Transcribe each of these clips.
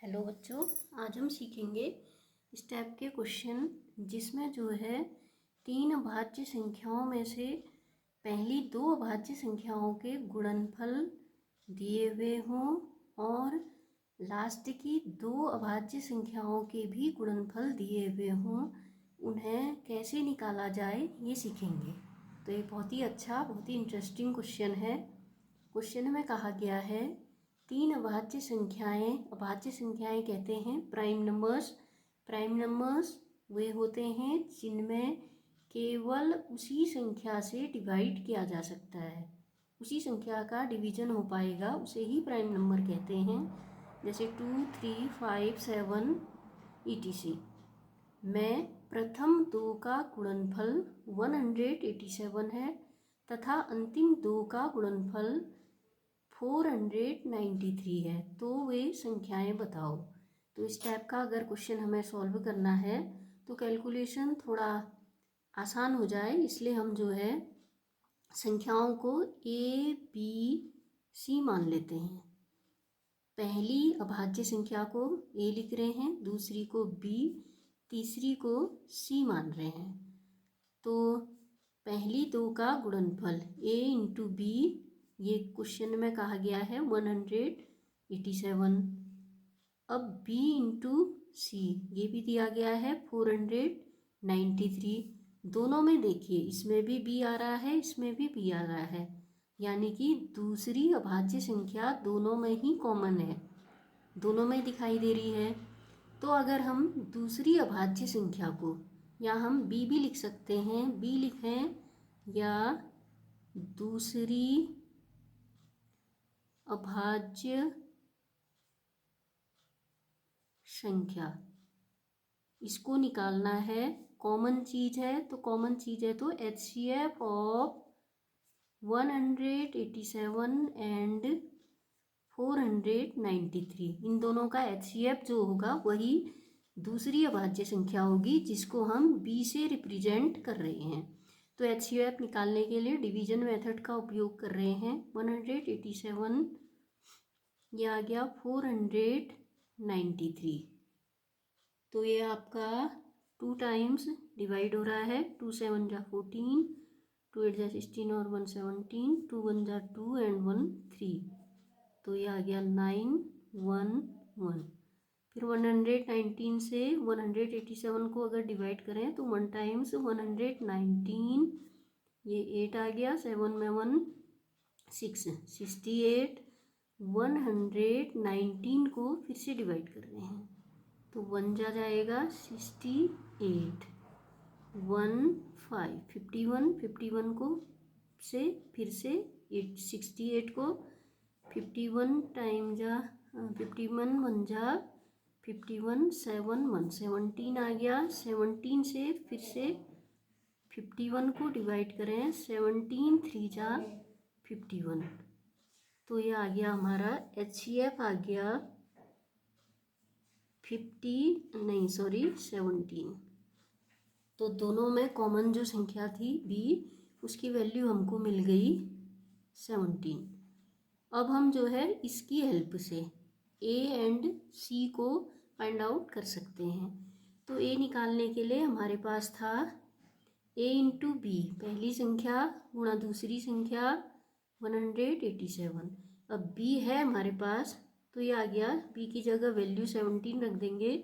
Hello बच्चों, आज हम सीखेंगे इस टाइप के क्वेश्चन जिसमें जो है तीन अभाज्य संख्याओं में से पहली दो अभाज्य संख्याओं के गुणनफल दिए हुए हों और लास्ट की दो अभाज्य संख्याओं के भी गुणनफल दिए हुए हों। उन्हें कैसे निकाला जाए ये सीखेंगे। तो ये बहुत ही अच्छा, बहुत ही इंटरेस्टिंग क्वेश्चन है। क्वेश्चन में कहा गया है तीन अभाज्य संख्याएं कहते हैं प्राइम नंबर्स। प्राइम नंबर्स वे होते हैं जिनमें केवल उसी संख्या से डिवाइड किया जा सकता है, उसी संख्या का डिवीजन हो पाएगा, उसे ही प्राइम नंबर कहते हैं। जैसे 2, 3, 5, 7 etc। में प्रथम दो का गुणनफल 187 है तथा अंतिम दो का गुणनफल 493 है, तो वे संख्याएं बताओ। तो इस टाइप का अगर क्वेश्चन हमें सॉल्व करना है तो कैलकुलेशन थोड़ा आसान हो जाए, इसलिए हम जो है संख्याओं को A, B, C मान लेते हैं। पहली अभाज्य संख्या को A लिख रहे हैं, दूसरी को B, तीसरी को C मान रहे हैं। तो पहली दो का गुणनफल A इंटू B, ये क्वेश्चन में कहा गया है 187। अब B इंटू C ये भी दिया गया है 493। दोनों में देखिए, इसमें भी B आ रहा है, इसमें भी B आ रहा है, यानी कि दूसरी अभाज्य संख्या दोनों में ही कॉमन है, दोनों में दिखाई दे रही है। तो अगर हम दूसरी अभाज्य संख्या को, या हम B भी लिख सकते हैं, B लिखें या दूसरी अभाज्य संख्या, इसको निकालना है। कॉमन चीज है तो कॉमन चीज है तो HCF ऑफ 187 एंड 493, इन दोनों का HCF जो होगा वही दूसरी अभाज्य संख्या होगी जिसको हम B से रिप्रेजेंट कर रहे हैं। तो HCF निकालने के लिए डिवीजन मेथड का उपयोग कर रहे हैं। 187 ये आ गया 493, तो ये आपका 2 टाइम्स डिवाइड हो रहा है। 2 7 जा 14, 2 8 जा 16 और 1 17, 2 1 जा 2 एंड 1 3, तो ये आ गया 9 1 1। फिर 119 से 187 को अगर डिवाइड करें तो 1 टाइम्स 119, ये 8 आ गया, 7 में 1 6, 68। 119 को फिर से डिवाइड कर रहे हैं तो 1 जा जाएगा 68, 1 5 51, 51 को से फिर से 68 को 51 टाइम जा 51 1 जा 51, 7 1 17 आ गया। 17 से फिर से 51 को डिवाइड करें, 17 3 जा 51, तो ये आ गया हमारा HCF आ गया 17। तो दोनों में कॉमन जो संख्या थी B, उसकी वैल्यू हमको मिल गई 17। अब हम जो है इसकी हेल्प से A एंड C को फाइंड आउट कर सकते हैं। तो A निकालने के लिए हमारे पास था A इंटू B, पहली संख्या गुणा दूसरी संख्या 187। अब B है हमारे पास तो ये आ गया, B की जगह वैल्यू 17 रख देंगे।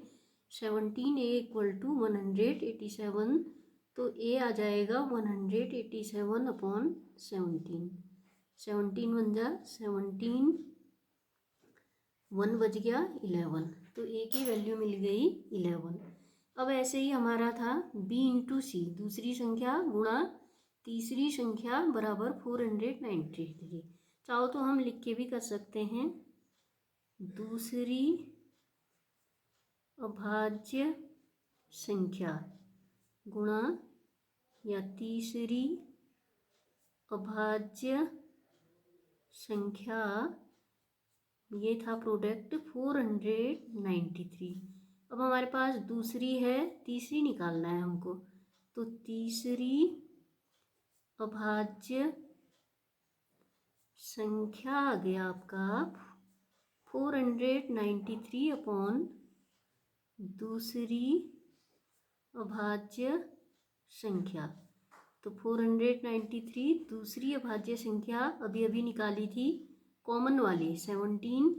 17 A इक्वल टू 187, तो A आ जाएगा 187 अपॉन 17। 17 1 जा 17, 1 बच गया 11, तो A की वैल्यू मिल गई 11। अब ऐसे ही हमारा था B इंटू C, दूसरी संख्या गुणा तीसरी संख्या बराबर 493। चाहो तो हम लिख के भी कर सकते हैं, दूसरी अभाज्य संख्या गुणा या तीसरी अभाज्य संख्या, ये था प्रोडक्ट 493। अब हमारे पास दूसरी है, तीसरी निकालना है हमको, तो तीसरी अभाज्य संख्या आ गया आपका 493 अपॉन दूसरी अभाज्य संख्या। तो 493 दूसरी अभाज्य संख्या अभी अभी निकाली थी, कॉमन वाली 17।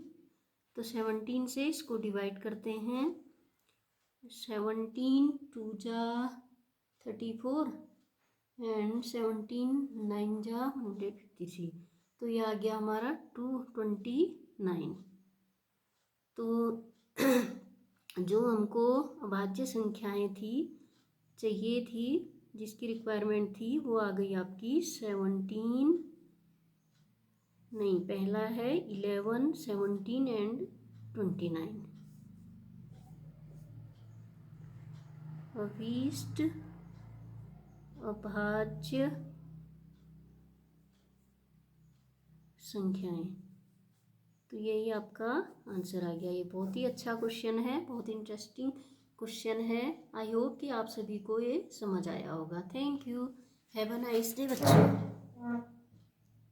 तो 17 से इसको डिवाइड करते हैं। 17 2 जा 34 एंड 17 9 जा 153। तो ये आ गया हमारा 229। तो जो हमको अभाज्य संख्याएं चाहिए थी, जिसकी रिक्वायरमेंट थी, वो आ गई आपकी 17, नहीं पहला है 11, 17 एंड 29। अभीष्ट अभाज्य संख्याएं। तो यही आपका आंसर आ गया। ये बहुत ही अच्छा क्वेश्चन है, बहुत इंटरेस्टिंग क्वेश्चन है। आई होप कि आप सभी को ये समझ आया होगा। Thank you, have a nice day बच्चों।